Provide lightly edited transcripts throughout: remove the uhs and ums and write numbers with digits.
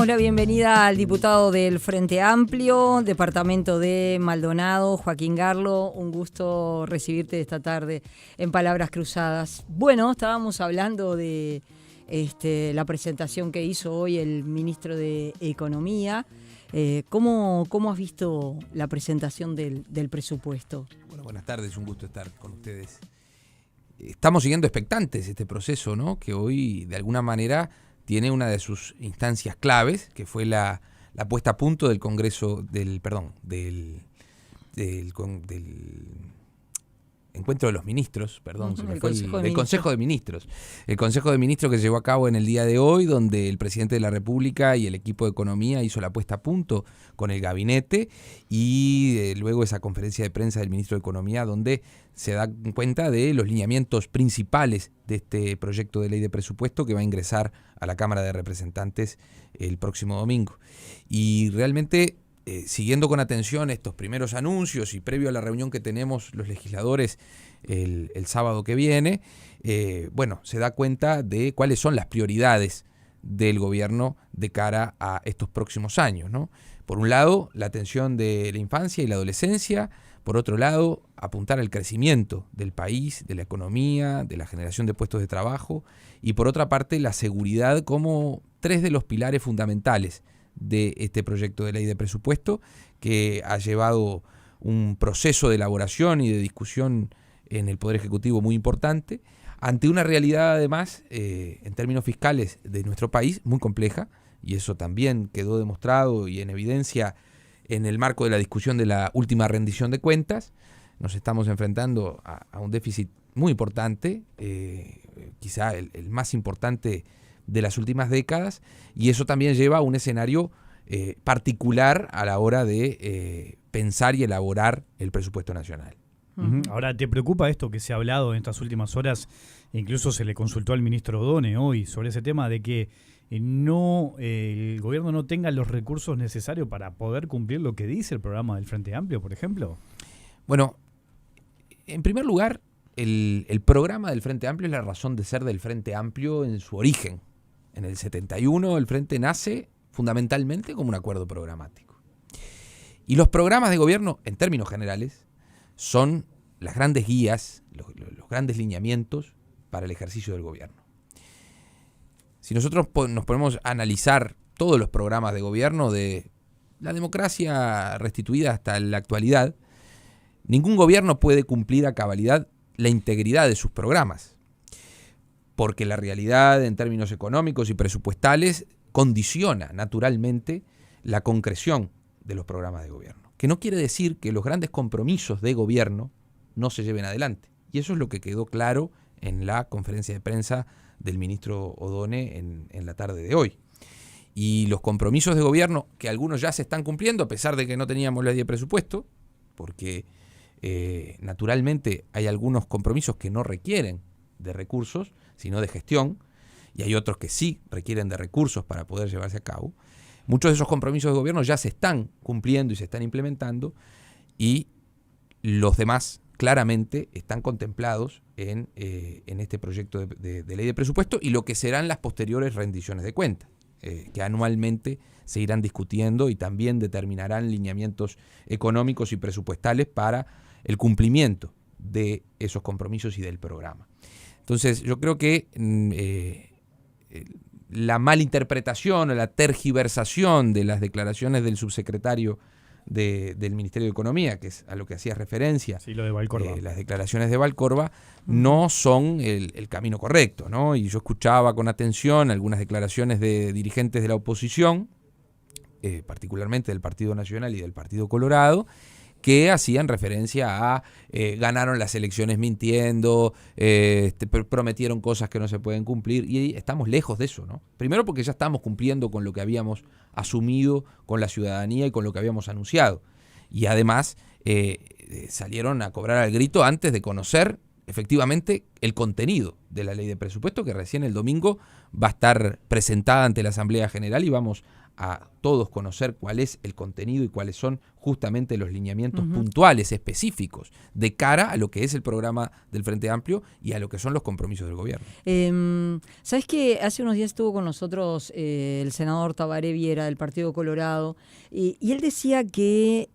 damos la bienvenida al diputado del Frente Amplio, departamento de Maldonado, Joaquín Garlo. Un gusto recibirte esta tarde en Palabras Cruzadas. Bueno, estábamos hablando de la presentación que hizo hoy el ministro de Economía. ¿Cómo has visto la presentación del presupuesto? Bueno, buenas tardes, un gusto estar con ustedes. Estamos siguiendo expectantes este proceso, ¿no? Que hoy, de alguna manera, tiene una de sus instancias claves, que fue la puesta a punto del Congreso, del Encuentro de los Ministros, del Consejo de Ministros. El Consejo de Ministros que se llevó a cabo en el día de hoy, donde el presidente de la República y el equipo de Economía hizo la puesta a punto con el gabinete y luego esa conferencia de prensa del ministro de Economía, donde se da cuenta de los lineamientos principales de este proyecto de ley de presupuesto que va a ingresar a la Cámara de Representantes el próximo domingo. Y realmente, siguiendo con atención estos primeros anuncios y previo a la reunión que tenemos los legisladores el sábado que viene, se da cuenta de cuáles son las prioridades del gobierno de cara a estos próximos años, ¿no? Por un lado, la atención de la infancia y la adolescencia. Por otro lado, apuntar al crecimiento del país, de la economía, de la generación de puestos de trabajo. Y por otra parte, la seguridad como tres de los pilares fundamentales de este proyecto de ley de presupuesto, que ha llevado un proceso de elaboración y de discusión en el Poder Ejecutivo muy importante, ante una realidad además, en términos fiscales de nuestro país, muy compleja, y eso también quedó demostrado y en evidencia en el marco de la discusión de la última rendición de cuentas. Nos estamos enfrentando a un déficit muy importante, quizá el más importante de las últimas décadas, y eso también lleva a un escenario particular a la hora de pensar y elaborar el presupuesto nacional. Uh-huh. Ahora, ¿te preocupa esto que se ha hablado en estas últimas horas? Incluso se le consultó al ministro Odone hoy sobre ese tema de que el gobierno no tenga los recursos necesarios para poder cumplir lo que dice el programa del Frente Amplio, por ejemplo. Bueno, en primer lugar, el programa del Frente Amplio es la razón de ser del Frente Amplio en su origen. En el 71 el Frente nace fundamentalmente como un acuerdo programático. Y los programas de gobierno, en términos generales, son las grandes guías, los grandes lineamientos para el ejercicio del gobierno. Si nosotros nos ponemos a analizar todos los programas de gobierno de la democracia restituida hasta la actualidad, ningún gobierno puede cumplir a cabalidad la integridad de sus programas, porque la realidad en términos económicos y presupuestales condiciona naturalmente la concreción de los programas de gobierno. Que no quiere decir que los grandes compromisos de gobierno no se lleven adelante. Y eso es lo que quedó claro en la conferencia de prensa del ministro Odone en la tarde de hoy. Y los compromisos de gobierno, que algunos ya se están cumpliendo, a pesar de que no teníamos la ley de presupuesto, porque naturalmente hay algunos compromisos que no requieren de recursos, sino de gestión, y hay otros que sí requieren de recursos para poder llevarse a cabo. Muchos de esos compromisos de gobierno ya se están cumpliendo y se están implementando, y los demás claramente están contemplados en este proyecto de ley de presupuesto y lo que serán las posteriores rendiciones de cuentas, que anualmente se irán discutiendo y también determinarán lineamientos económicos y presupuestales para el cumplimiento de esos compromisos y del programa. Entonces, yo creo que la malinterpretación o la tergiversación de las declaraciones del subsecretario del Ministerio de Economía, que es a lo que hacía referencia, sí, lo de Valcorba. Las declaraciones de Valcorba no son el camino correcto, ¿no? Y yo escuchaba con atención algunas declaraciones de dirigentes de la oposición, particularmente del Partido Nacional y del Partido Colorado, que hacían referencia a ganaron las elecciones mintiendo, prometieron cosas que no se pueden cumplir, y estamos lejos de eso, ¿no? Primero porque ya estamos cumpliendo con lo que habíamos asumido con la ciudadanía y con lo que habíamos anunciado. Y además salieron a cobrar al grito antes de conocer efectivamente el contenido de la ley de presupuesto, que recién el domingo va a estar presentada ante la Asamblea General y vamos a todos conocer cuál es el contenido y cuáles son justamente los lineamientos puntuales, específicos, de cara a lo que es el programa del Frente Amplio y a lo que son los compromisos del gobierno. ¿Sabes que hace unos días estuvo con nosotros el senador Tabaré Viera del Partido Colorado y él decía que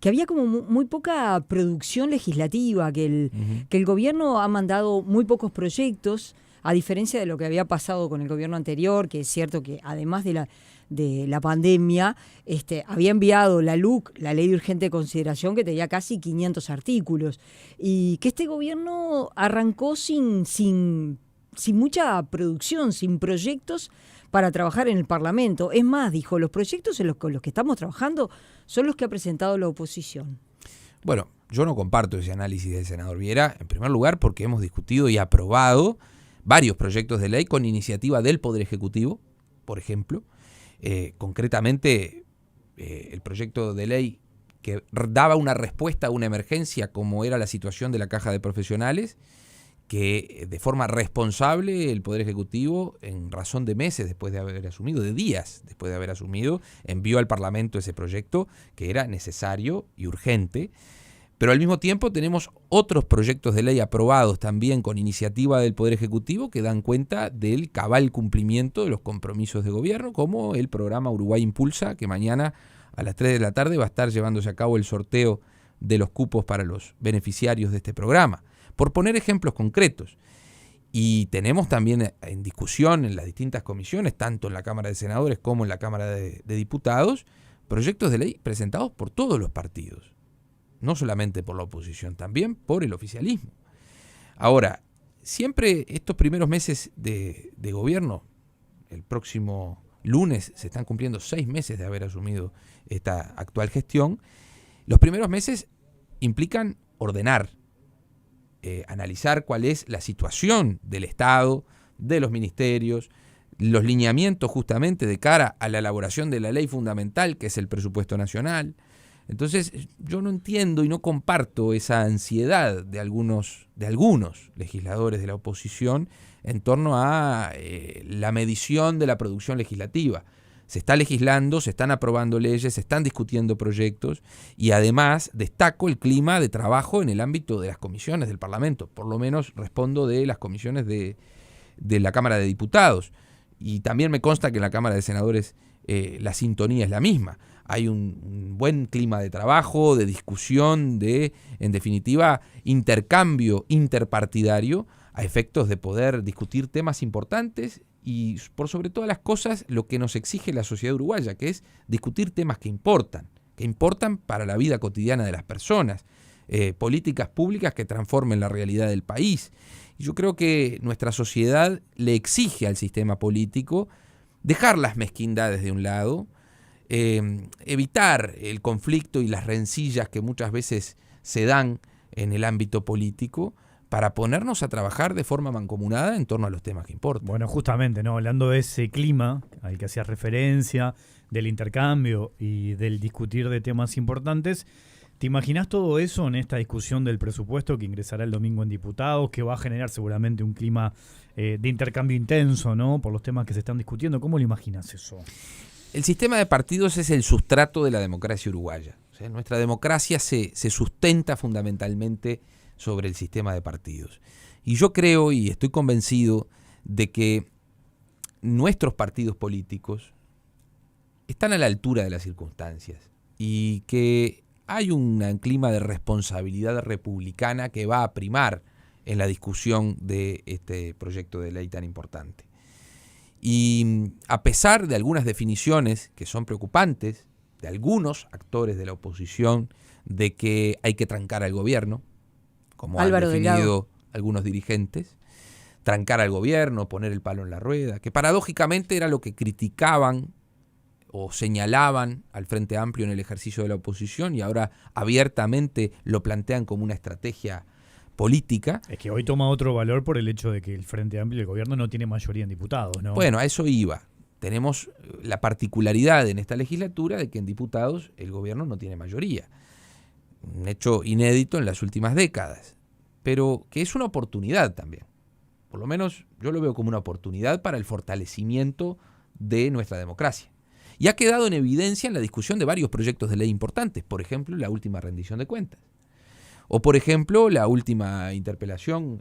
había como muy poca producción legislativa, que el gobierno ha mandado muy pocos proyectos, a diferencia de lo que había pasado con el gobierno anterior, que es cierto que además de la pandemia, había enviado la LUC, la Ley de Urgente Consideración, que tenía casi 500 artículos, y que este gobierno arrancó sin mucha producción, sin proyectos para trabajar en el Parlamento. Es más, dijo, los proyectos con los que estamos trabajando son los que ha presentado la oposición. Bueno, yo no comparto ese análisis del senador Viera, en primer lugar porque hemos discutido y aprobado varios proyectos de ley con iniciativa del Poder Ejecutivo, por ejemplo. Concretamente, el proyecto de ley que daba una respuesta a una emergencia como era la situación de la Caja de Profesionales, que de forma responsable el Poder Ejecutivo, en razón de meses después de haber asumido, de días después de haber asumido, envió al Parlamento ese proyecto que era necesario y urgente. Pero al mismo tiempo tenemos otros proyectos de ley aprobados también con iniciativa del Poder Ejecutivo que dan cuenta del cabal cumplimiento de los compromisos de gobierno, como el programa Uruguay Impulsa, que mañana a las 3 de la tarde va a estar llevándose a cabo el sorteo de los cupos para los beneficiarios de este programa. Por poner ejemplos concretos. Y tenemos también en discusión en las distintas comisiones, tanto en la Cámara de Senadores como en la Cámara de Diputados, proyectos de ley presentados por todos los partidos. No solamente por la oposición, también por el oficialismo. Ahora, siempre estos primeros meses de gobierno, el próximo lunes se están cumpliendo 6 meses de haber asumido esta actual gestión, los primeros meses implican ordenar, analizar cuál es la situación del Estado, de los ministerios, los lineamientos justamente de cara a la elaboración de la ley fundamental, que es el presupuesto nacional. Entonces, yo no entiendo y no comparto esa ansiedad de algunos legisladores de la oposición en torno a la medición de la producción legislativa. Se está legislando, se están aprobando leyes, se están discutiendo proyectos y además destaco el clima de trabajo en el ámbito de las comisiones del Parlamento. Por lo menos respondo de las comisiones de la Cámara de Diputados. Y también me consta que en la Cámara de Senadores la sintonía es la misma. Hay un buen clima de trabajo, de discusión, en definitiva, intercambio interpartidario a efectos de poder discutir temas importantes y, por sobre todas las cosas, lo que nos exige la sociedad uruguaya, que es discutir temas que importan para la vida cotidiana de las personas, políticas públicas que transformen la realidad del país. Y yo creo que nuestra sociedad le exige al sistema político dejar las mezquindades de un lado, evitar el conflicto y las rencillas que muchas veces se dan en el ámbito político para ponernos a trabajar de forma mancomunada en torno a los temas que importan. Bueno, justamente, ¿no? Hablando de ese clima al que hacías referencia, del intercambio y del discutir de temas importantes, ¿te imaginás todo eso en esta discusión del presupuesto que ingresará el domingo en diputados, que va a generar seguramente un clima de intercambio intenso, ¿no? Por los temas que se están discutiendo? ¿Cómo lo imaginas eso? El sistema de partidos es el sustrato de la democracia uruguaya. O sea, nuestra democracia se sustenta fundamentalmente sobre el sistema de partidos. Y yo creo y estoy convencido de que nuestros partidos políticos están a la altura de las circunstancias y que hay un clima de responsabilidad republicana que va a primar en la discusión de este proyecto de ley tan importante. Y a pesar de algunas definiciones que son preocupantes, de algunos actores de la oposición, de que hay que trancar al gobierno, como Álvaro han definido Delgado, algunos dirigentes, trancar al gobierno, poner el palo en la rueda, que paradójicamente era lo que criticaban o señalaban al Frente Amplio en el ejercicio de la oposición y ahora abiertamente lo plantean como una estrategia política. Es que hoy toma otro valor por el hecho de que el Frente Amplio y el gobierno no tiene mayoría en diputados, ¿no? Bueno, a eso iba. Tenemos la particularidad en esta legislatura de que en diputados el gobierno no tiene mayoría. Un hecho inédito en las últimas décadas. pero que es una oportunidad también. Por lo menos yo lo veo como una oportunidad para el fortalecimiento de nuestra democracia. Y ha quedado en evidencia en la discusión de varios proyectos de ley importantes, por ejemplo, la última rendición de cuentas. O, por ejemplo, la última interpelación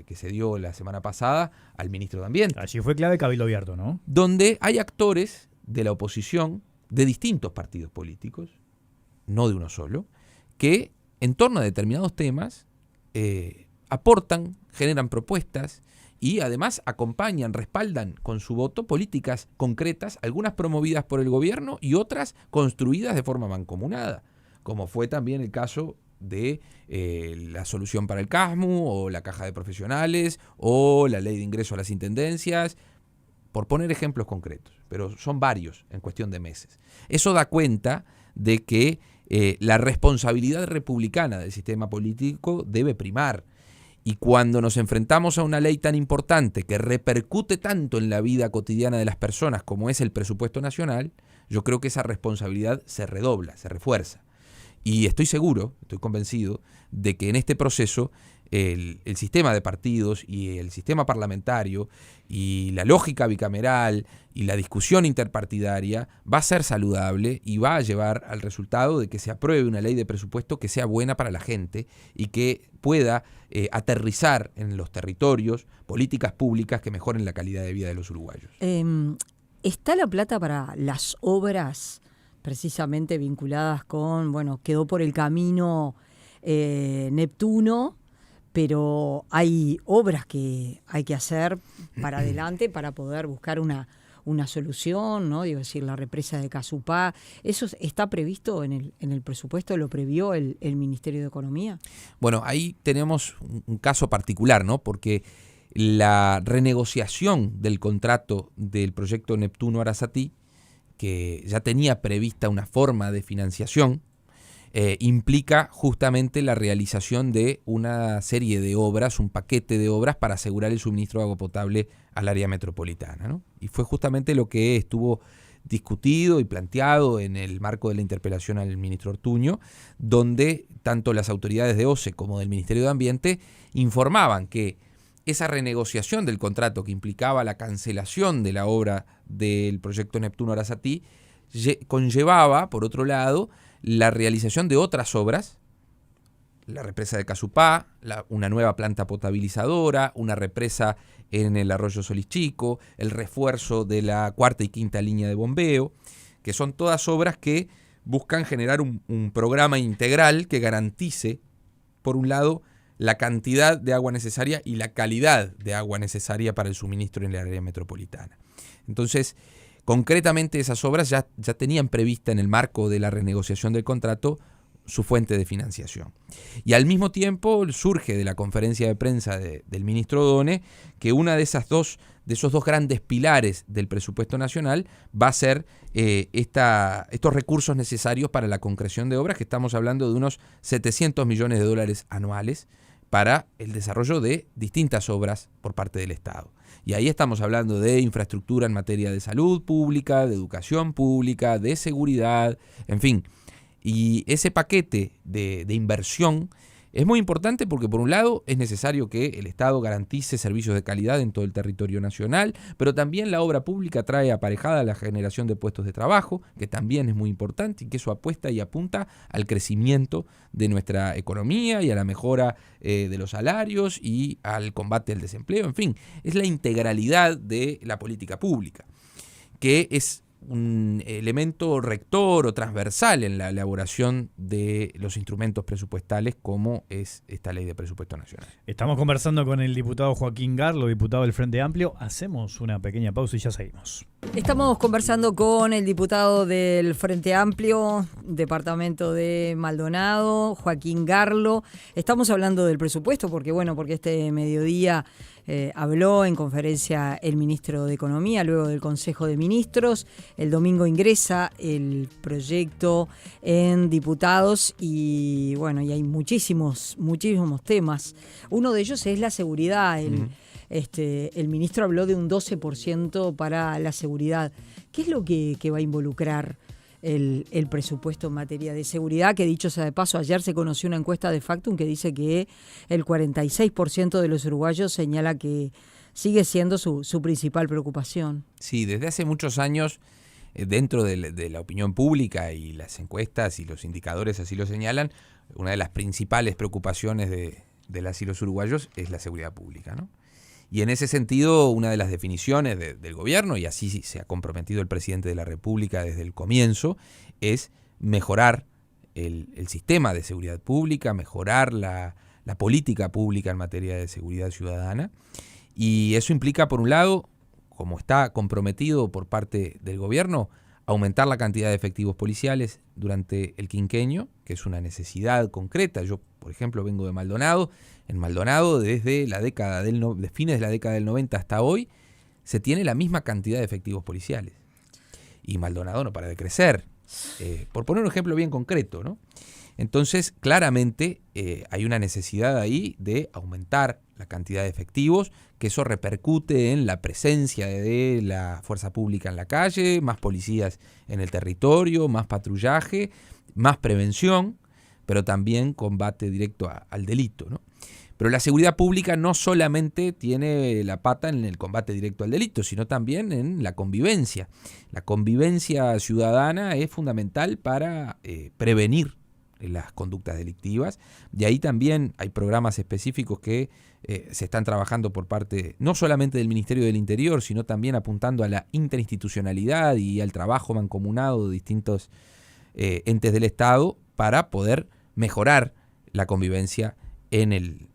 que se dio la semana pasada al ministro de Ambiente. Allí fue clave Cabildo Abierto, ¿no? Donde hay actores de la oposición, de distintos partidos políticos, no de uno solo, que en torno a determinados temas aportan, generan propuestas y además acompañan, respaldan con su voto políticas concretas, algunas promovidas por el gobierno y otras construidas de forma mancomunada, como fue también el caso de la solución para el CASMU o la caja de profesionales o la ley de ingreso a las intendencias, por poner ejemplos concretos, pero son varios en cuestión de meses. Eso da cuenta de que la responsabilidad republicana del sistema político debe primar. Y cuando nos enfrentamos a una ley tan importante que repercute tanto en la vida cotidiana de las personas como es el presupuesto nacional, yo creo que esa responsabilidad se redobla, se refuerza. Y estoy seguro, estoy convencido, de que en este proceso el sistema de partidos y el sistema parlamentario y la lógica bicameral y la discusión interpartidaria va a ser saludable y va a llevar al resultado de que se apruebe una ley de presupuesto que sea buena para la gente y que pueda aterrizar en los territorios políticas públicas que mejoren la calidad de vida de los uruguayos. ¿Está la plata para las obras precisamente vinculadas con, bueno, quedó por el camino Neptuno, pero hay obras que hay que hacer para adelante para poder buscar una solución, ¿no? Digo, decir, la represa de Casupá, ¿eso está previsto en el presupuesto? ¿Lo previó el Ministerio de Economía? Bueno, ahí tenemos un caso particular, ¿no? Porque la renegociación del contrato del proyecto Neptuno-Arasatí, que ya tenía prevista una forma de financiación, implica justamente la realización de una serie de obras, un paquete de obras para asegurar el suministro de agua potable al área metropolitana, ¿no? Y fue justamente lo que estuvo discutido y planteado en el marco de la interpelación al ministro Ortuño, donde tanto las autoridades de OCE como del Ministerio de Ambiente informaban que esa renegociación del contrato que implicaba la cancelación de la obra del proyecto Neptuno-Arasatí conllevaba, por otro lado, la realización de otras obras, la represa de Casupá, una nueva planta potabilizadora, una represa en el arroyo Solís Chico, el refuerzo de la cuarta y quinta línea de bombeo, que son todas obras que buscan generar un programa integral que garantice, por un lado, la cantidad de agua necesaria y la calidad de agua necesaria para el suministro en el área metropolitana. Entonces, concretamente esas obras ya tenían prevista en el marco de la renegociación del contrato su fuente de financiación. Y al mismo tiempo surge de la conferencia de prensa del ministro Odone que una de esos dos grandes pilares del presupuesto nacional va a ser estos recursos necesarios para la concreción de obras, que estamos hablando de unos 700 millones de dólares anuales para el desarrollo de distintas obras por parte del Estado. Y ahí estamos hablando de infraestructura en materia de salud pública, de educación pública, de seguridad, en fin. Y ese paquete de inversión es muy importante porque, por un lado, es necesario que el Estado garantice servicios de calidad en todo el territorio nacional, pero también la obra pública trae aparejada la generación de puestos de trabajo, que también es muy importante y que eso apuesta y apunta al crecimiento de nuestra economía y a la mejora de los salarios y al combate al desempleo. En fin, es la integralidad de la política pública, que es un elemento rector o transversal en la elaboración de los instrumentos presupuestales como es esta ley de presupuesto nacional. Estamos conversando con el diputado Joaquín Garlo, diputado del Frente Amplio. Hacemos una pequeña pausa y ya seguimos. Estamos conversando con el diputado del Frente Amplio, departamento de Maldonado, Joaquín Garlo. Estamos hablando del presupuesto porque este mediodía habló en conferencia el ministro de Economía, luego del Consejo de Ministros. El domingo ingresa el proyecto en diputados y hay muchísimos temas. Uno de ellos es la seguridad. El ministro habló de un 12% para la seguridad. ¿Qué es lo que va a involucrar el presupuesto en materia de seguridad, que dicho sea de paso, ayer se conoció una encuesta de Factum que dice que el 46% de los uruguayos señala que sigue siendo su principal preocupación. Sí, desde hace muchos años, dentro de la opinión pública y las encuestas y los indicadores así lo señalan, una de las principales preocupaciones de las y los uruguayos es la seguridad pública, ¿no? Y en ese sentido, una de las definiciones del gobierno, y así se ha comprometido el presidente de la República desde el comienzo, es mejorar el sistema de seguridad pública, mejorar la política pública en materia de seguridad ciudadana. Y eso implica, por un lado, como está comprometido por parte del gobierno, aumentar la cantidad de efectivos policiales durante el quinquenio, que es una necesidad concreta. Yo, por ejemplo, vengo de Maldonado. En Maldonado, desde de fines de la década del 90 hasta hoy, se tiene la misma cantidad de efectivos policiales. Y Maldonado no para de crecer. Por poner un ejemplo bien concreto, ¿no? Entonces, claramente hay una necesidad ahí de aumentar la cantidad de efectivos, que eso repercute en la presencia de la fuerza pública en la calle, más policías en el territorio, más patrullaje, más prevención, pero también combate directo al delito, ¿no? Pero la seguridad pública no solamente tiene la pata en el combate directo al delito, sino también en la convivencia. La convivencia ciudadana es fundamental para prevenir las conductas delictivas. De ahí también hay programas específicos que se están trabajando por parte no solamente del Ministerio del Interior, sino también apuntando a la interinstitucionalidad y al trabajo mancomunado de distintos entes del Estado para poder mejorar la convivencia en el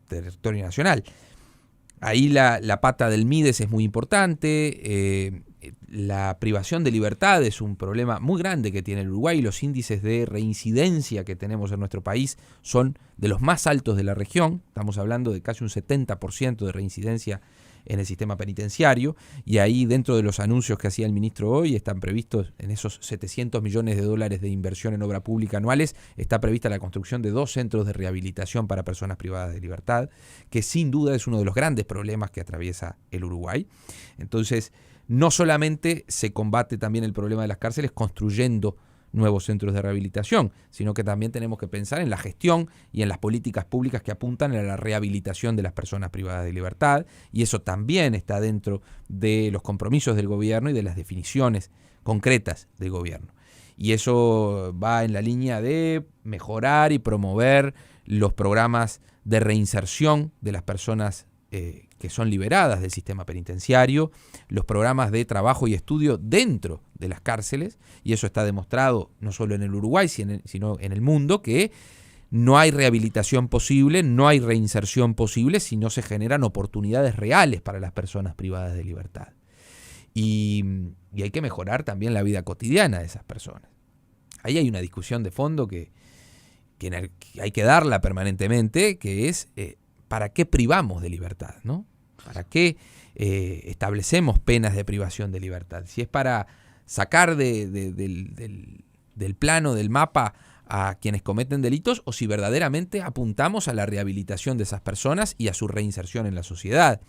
territorio nacional. Ahí la pata del MIDES es muy importante. La privación de libertad es un problema muy grande que tiene el Uruguay. Los índices de reincidencia que tenemos en nuestro país son de los más altos de la región. Estamos hablando de casi un 70% de reincidencia en el sistema penitenciario, y ahí dentro de los anuncios que hacía el ministro hoy están previstos, en esos $700 millones de inversión en obra pública anuales, está prevista la construcción de 2 centros de rehabilitación para personas privadas de libertad, que sin duda es uno de los grandes problemas que atraviesa el Uruguay. Entonces, no solamente se combate también el problema de las cárceles construyendo nuevos centros de rehabilitación, sino que también tenemos que pensar en la gestión y en las políticas públicas que apuntan a la rehabilitación de las personas privadas de libertad, y eso también está dentro de los compromisos del gobierno y de las definiciones concretas del gobierno. Y eso va en la línea de mejorar y promover los programas de reinserción de las personas que son liberadas del sistema penitenciario, los programas de trabajo y estudio dentro de las cárceles, y eso está demostrado no solo en el Uruguay, sino en el mundo, que no hay rehabilitación posible, no hay reinserción posible si no se generan oportunidades reales para las personas privadas de libertad. Y hay que mejorar también la vida cotidiana de esas personas. Ahí hay una discusión de fondo que hay que darla permanentemente, que es ¿para qué privamos de libertad, ¿no? ¿Para qué establecemos penas de privación de libertad? Si es para sacar del plano, del mapa, a quienes cometen delitos, o si verdaderamente apuntamos a la rehabilitación de esas personas y a su reinserción en la sociedad.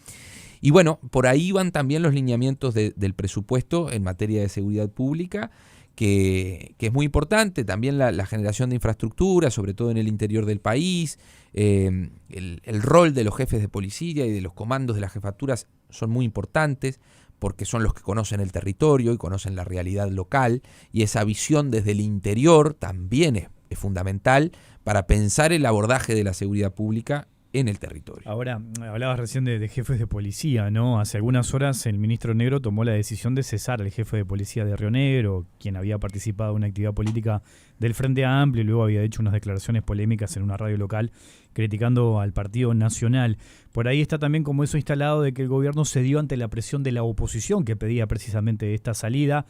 Y bueno, por ahí van también los lineamientos del presupuesto en materia de seguridad pública, que es muy importante. También la generación de infraestructura, sobre todo en el interior del país, el rol de los jefes de policía y de los comandos de las jefaturas son muy importantes, porque son los que conocen el territorio y conocen la realidad local, y esa visión desde el interior también es fundamental para pensar el abordaje de la seguridad pública en el territorio. Ahora, hablabas recién de jefes de policía, ¿no? Hace algunas horas el ministro Negro tomó la decisión de cesar al jefe de policía de Río Negro, quien había participado en una actividad política del Frente Amplio y luego había hecho unas declaraciones polémicas en una radio local criticando al Partido Nacional. Por ahí está también como eso instalado de que el gobierno cedió ante la presión de la oposición que pedía precisamente esta salida.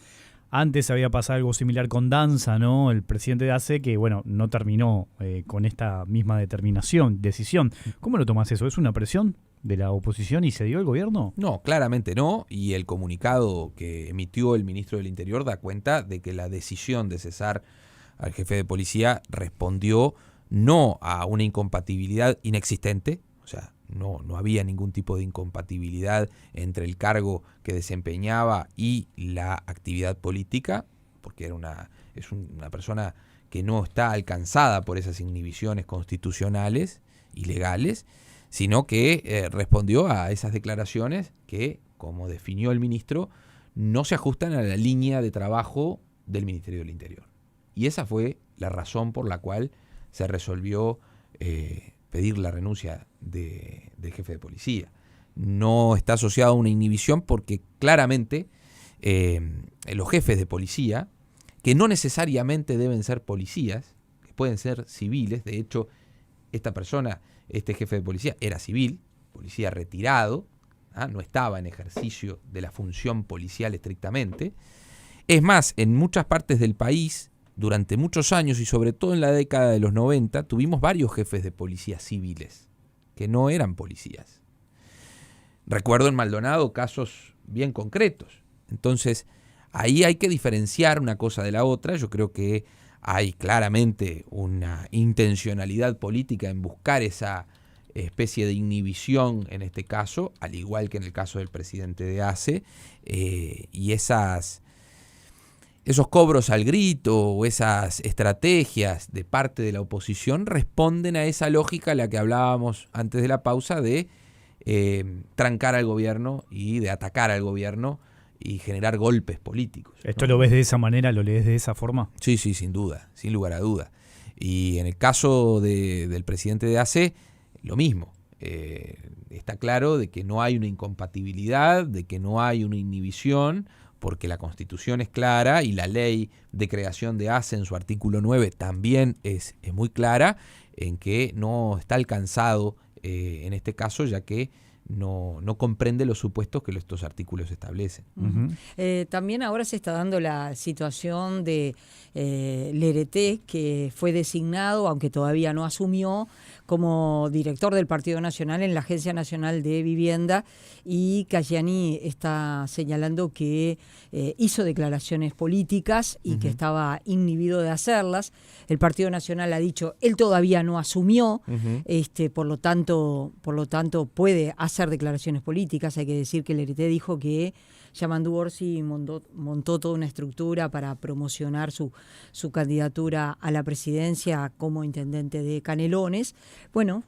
Antes había pasado algo similar con Danza, ¿no? El presidente de ACE, que bueno, no terminó con esta misma decisión. ¿Cómo lo tomás eso? ¿Es una presión de la oposición y cedió el gobierno? No, claramente no, y el comunicado que emitió el ministro del Interior da cuenta de que la decisión de cesar al jefe de policía respondió no a una incompatibilidad inexistente, o sea, no había ningún tipo de incompatibilidad entre el cargo que desempeñaba y la actividad política, porque es una persona que no está alcanzada por esas inhibiciones constitucionales y legales, sino que respondió a esas declaraciones que, como definió el ministro, no se ajustan a la línea de trabajo del Ministerio del Interior. Y esa fue la razón por la cual se resolvió pedir la renuncia del jefe de policía. No está asociado a una inhibición porque claramente los jefes de policía, que no necesariamente deben ser policías, que pueden ser civiles, de hecho, esta persona, este jefe de policía, era civil, policía retirado, no estaba en ejercicio de la función policial estrictamente. Es más, en muchas partes del país, durante muchos años y sobre todo en la década de los 90, tuvimos varios jefes de policía civiles, que no eran policías. Recuerdo en Maldonado casos bien concretos. Entonces, ahí hay que diferenciar una cosa de la otra. Yo creo que hay claramente una intencionalidad política en buscar esa especie de inhibición en este caso, al igual que en el caso del presidente de ACE, y esos cobros al grito o esas estrategias de parte de la oposición responden a esa lógica a la que hablábamos antes de la pausa de trancar al gobierno y de atacar al gobierno y generar golpes políticos, ¿no? ¿Esto lo ves de esa manera, lo lees de esa forma? Sí, sin duda, sin lugar a duda. Y en el caso del presidente de ACE, lo mismo. Está claro de que no hay una incompatibilidad, de que no hay una inhibición, porque la Constitución es clara y la ley de creación de ACE en su artículo 9 también es muy clara en que no está alcanzado en este caso, ya que no comprende los supuestos que estos artículos establecen. También ahora se está dando la situación de Lerete, que fue designado, aunque todavía no asumió, como director del Partido Nacional en la Agencia Nacional de Vivienda, y Cayani está señalando que hizo declaraciones políticas y que estaba inhibido de hacerlas. El Partido Nacional ha dicho, él todavía no asumió, por lo tanto puede hacer declaraciones políticas. Hay que decir que Lerete dijo que Yamandu Orsi montó toda una estructura para promocionar su candidatura a la presidencia como intendente de Canelones. Bueno,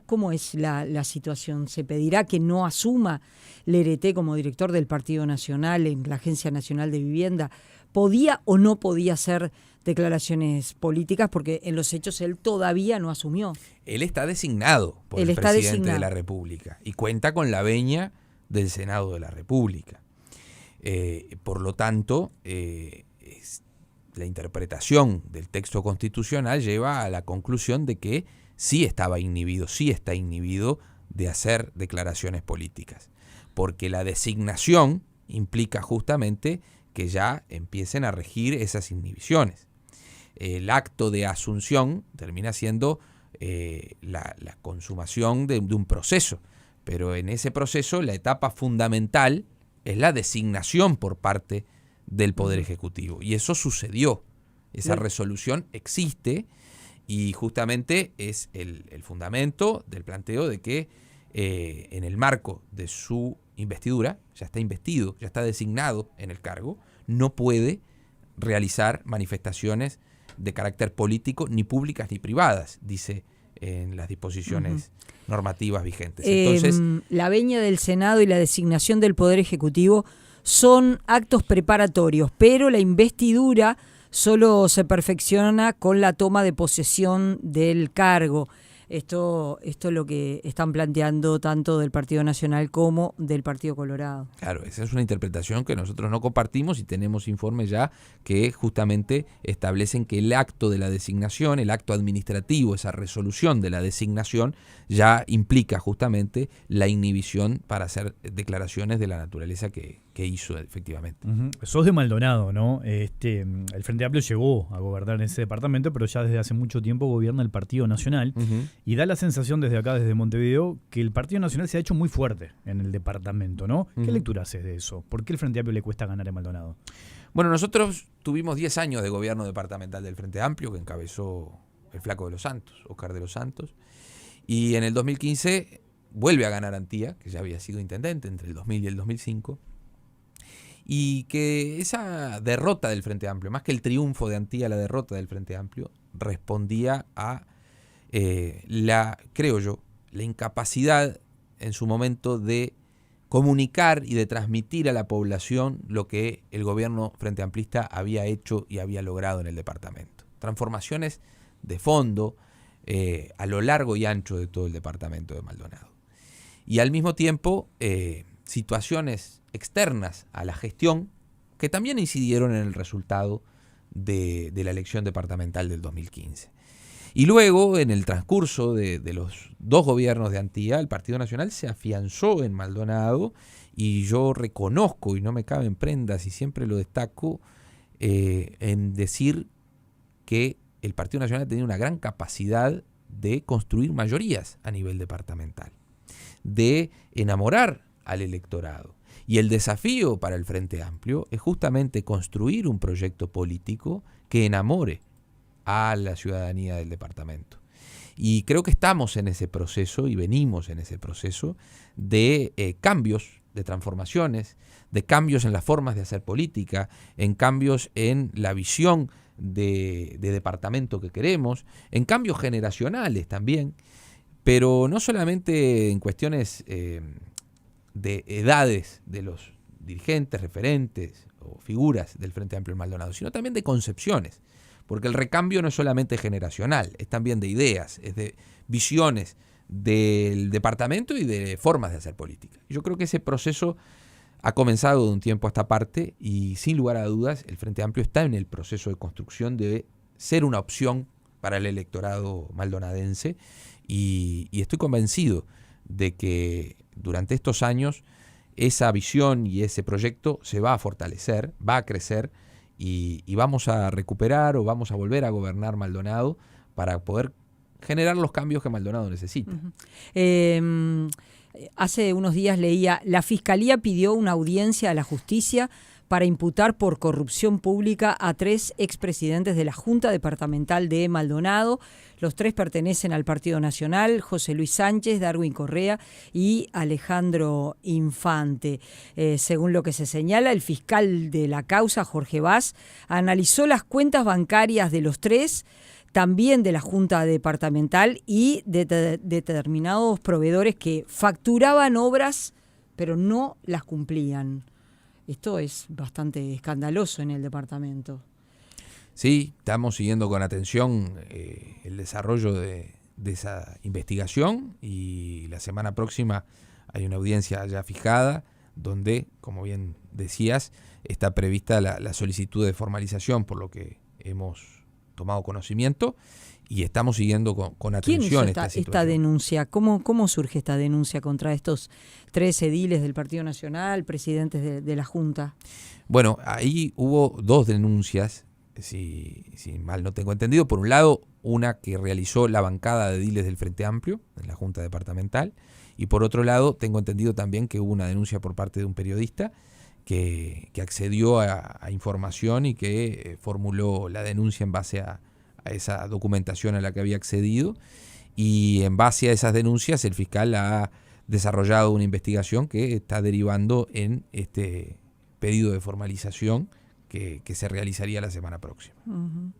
¿cómo es la situación? ¿Se pedirá que no asuma Lerete como director del Partido Nacional en la Agencia Nacional de Vivienda? ¿Podía o no podía hacer declaraciones políticas? Porque en los hechos él todavía no asumió. Él está designado por el presidente de la República y cuenta con la venia del Senado de la República. Por lo tanto, la interpretación del texto constitucional lleva a la conclusión de que sí está inhibido de hacer declaraciones políticas, porque la designación implica justamente que ya empiecen a regir esas inhibiciones. El acto de asunción termina siendo la consumación de un proceso, pero en ese proceso la etapa fundamental es la designación por parte del Poder Ejecutivo. Y eso sucedió. Esa resolución existe y justamente es el fundamento del planteo de que en el marco de su investidura, ya está investido, ya está designado en el cargo, no puede realizar manifestaciones de carácter político, ni públicas ni privadas, dice en las disposiciones normativas vigentes. Entonces, la venia del Senado y la designación del Poder Ejecutivo son actos preparatorios, pero la investidura solo se perfecciona con la toma de posesión del cargo. Esto es lo que están planteando tanto del Partido Nacional como del Partido Colorado. Claro, esa es una interpretación que nosotros no compartimos y tenemos informes ya que justamente establecen que el acto de la designación, el acto administrativo, esa resolución de la designación, ya implica justamente la inhibición para hacer declaraciones de la naturaleza que hizo efectivamente. Sos de Maldonado, ¿no? El Frente Amplio llegó a gobernar en ese departamento, pero ya desde hace mucho tiempo gobierna el Partido Nacional. Y da la sensación desde acá, desde Montevideo, que el Partido Nacional se ha hecho muy fuerte en el departamento, ¿no? ¿Qué lectura haces de eso? ¿Por qué el Frente Amplio le cuesta ganar en Maldonado? Bueno, nosotros tuvimos 10 años de gobierno departamental del Frente Amplio, que encabezó el Flaco de los Santos, Oscar de los Santos. Y en el 2015 vuelve a ganar Antía, que ya había sido intendente entre el 2000 y el 2005. y que esa derrota del Frente Amplio, más que el triunfo de Antía, la derrota del Frente Amplio, respondía a creo yo, la incapacidad en su momento de comunicar y de transmitir a la población lo que el gobierno Frente Amplista había hecho y había logrado en el departamento. Transformaciones de fondo a lo largo y ancho de todo el departamento de Maldonado. Y al mismo tiempo, situaciones externas a la gestión que también incidieron en el resultado de la elección departamental del 2015. Y luego, en el transcurso de los dos gobiernos de Antía, el Partido Nacional se afianzó en Maldonado, y yo reconozco, y no me cabe en prendas, y siempre lo destaco, en decir que el Partido Nacional tenía una gran capacidad de construir mayorías a nivel departamental, de enamorar al electorado. Y el desafío para el Frente Amplio es justamente construir un proyecto político que enamore a la ciudadanía del departamento. Y creo que estamos en ese proceso y venimos en ese proceso de cambios, de transformaciones, de cambios en las formas de hacer política, en cambios en la visión de departamento que queremos, en cambios generacionales también, pero no solamente en cuestiones de edades de los dirigentes, referentes o figuras del Frente Amplio en Maldonado, sino también de concepciones. Porque el recambio no es solamente generacional, es también de ideas, es de visiones del departamento y de formas de hacer política. Yo creo que ese proceso ha comenzado de un tiempo a esta parte y sin lugar a dudas el Frente Amplio está en el proceso de construcción de ser una opción para el electorado maldonadense y estoy convencido de que durante estos años esa visión y ese proyecto se va a fortalecer, va a crecer y vamos a recuperar o vamos a volver a gobernar Maldonado para poder generar los cambios que Maldonado necesita. Hace unos días leía, la Fiscalía pidió una audiencia a la justicia para imputar por corrupción pública a 3 expresidentes de la Junta Departamental de Maldonado. Los 3 pertenecen al Partido Nacional: José Luis Sánchez, Darwin Correa y Alejandro Infante. Según lo que se señala, el fiscal de la causa, Jorge Vaz, analizó las cuentas bancarias de los 3, también de la Junta Departamental y de determinados proveedores que facturaban obras pero no las cumplían. Esto es bastante escandaloso en el departamento. Sí, estamos siguiendo con atención el desarrollo de esa investigación y la semana próxima hay una audiencia ya fijada donde, como bien decías, está prevista la solicitud de formalización, por lo que hemos tomado conocimiento y estamos siguiendo con atención ¿Quién hizo esta denuncia? ¿Cómo surge esta denuncia contra estos 3 ediles del Partido Nacional, presidentes de la Junta? Bueno, ahí hubo 2 denuncias, si mal no tengo entendido. Por un lado, una que realizó la bancada de ediles del Frente Amplio en la Junta Departamental, y por otro lado, tengo entendido también que hubo una denuncia por parte de un periodista que accedió a información y que formuló la denuncia en base a esa documentación a la que había accedido, y en base a esas denuncias el fiscal ha desarrollado una investigación que está derivando en este pedido de formalización que se realizaría la semana próxima. Uh-huh.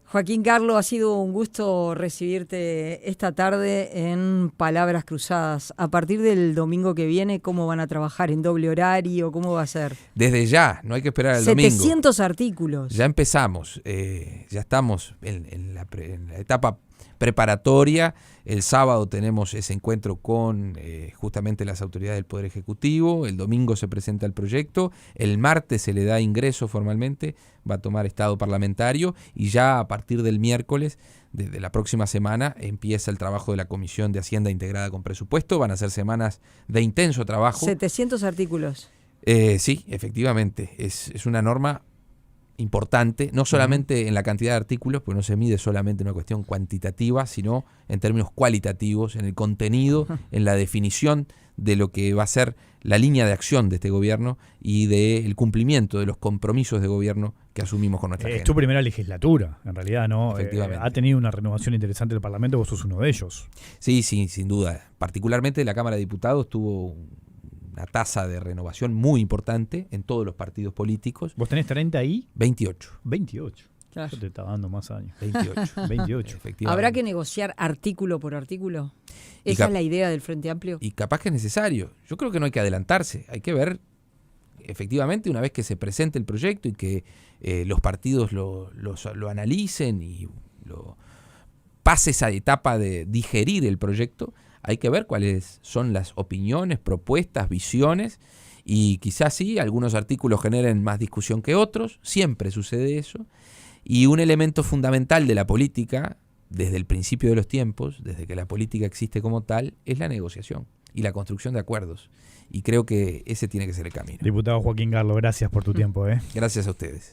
Joaquín Garlo, ha sido un gusto recibirte esta tarde en Palabras Cruzadas. A partir del domingo que viene, ¿cómo van a trabajar? ¿En doble horario? ¿Cómo va a ser? Desde ya, no hay que esperar al domingo. 700 artículos. Ya empezamos, ya estamos en la etapa preparatoria. El sábado tenemos ese encuentro con justamente las autoridades del Poder Ejecutivo. El domingo se presenta el proyecto. El martes se le da ingreso formalmente, va a tomar estado parlamentario y ya a partir del miércoles, desde la próxima semana, empieza el trabajo de la Comisión de Hacienda integrada con presupuesto. Van a ser semanas de intenso trabajo. 700 artículos. Sí, efectivamente. Es una norma importante, no solamente en la cantidad de artículos, pues no se mide solamente una cuestión cuantitativa, sino en términos cualitativos, en el contenido, en la definición de lo que va a ser la línea de acción de este gobierno y del cumplimiento de los compromisos de gobierno que asumimos con nuestra gente. Es tu primera legislatura, en realidad, ¿no? Efectivamente. Ha tenido una renovación interesante del Parlamento, vos sos uno de ellos. Sí, sin duda. Particularmente la Cámara de Diputados tuvo una tasa de renovación muy importante en todos los partidos políticos. ¿Vos tenés 30 ahí? 28. 28. Claro. Yo te estaba dando más años. 28. 28. Efectivamente. ¿Habrá que negociar artículo por artículo? Y ¿Esa es la idea del Frente Amplio? Y capaz que es necesario. Yo creo que no hay que adelantarse. Hay que ver, efectivamente, una vez que se presente el proyecto y que los partidos lo analicen y pase esa etapa de digerir el proyecto, hay que ver cuáles son las opiniones, propuestas, visiones, y quizás sí, algunos artículos generen más discusión que otros, siempre sucede eso, y un elemento fundamental de la política, desde el principio de los tiempos, desde que la política existe como tal, es la negociación y la construcción de acuerdos, y creo que ese tiene que ser el camino. Diputado Joaquín Garlo, gracias por tu tiempo. Gracias a ustedes.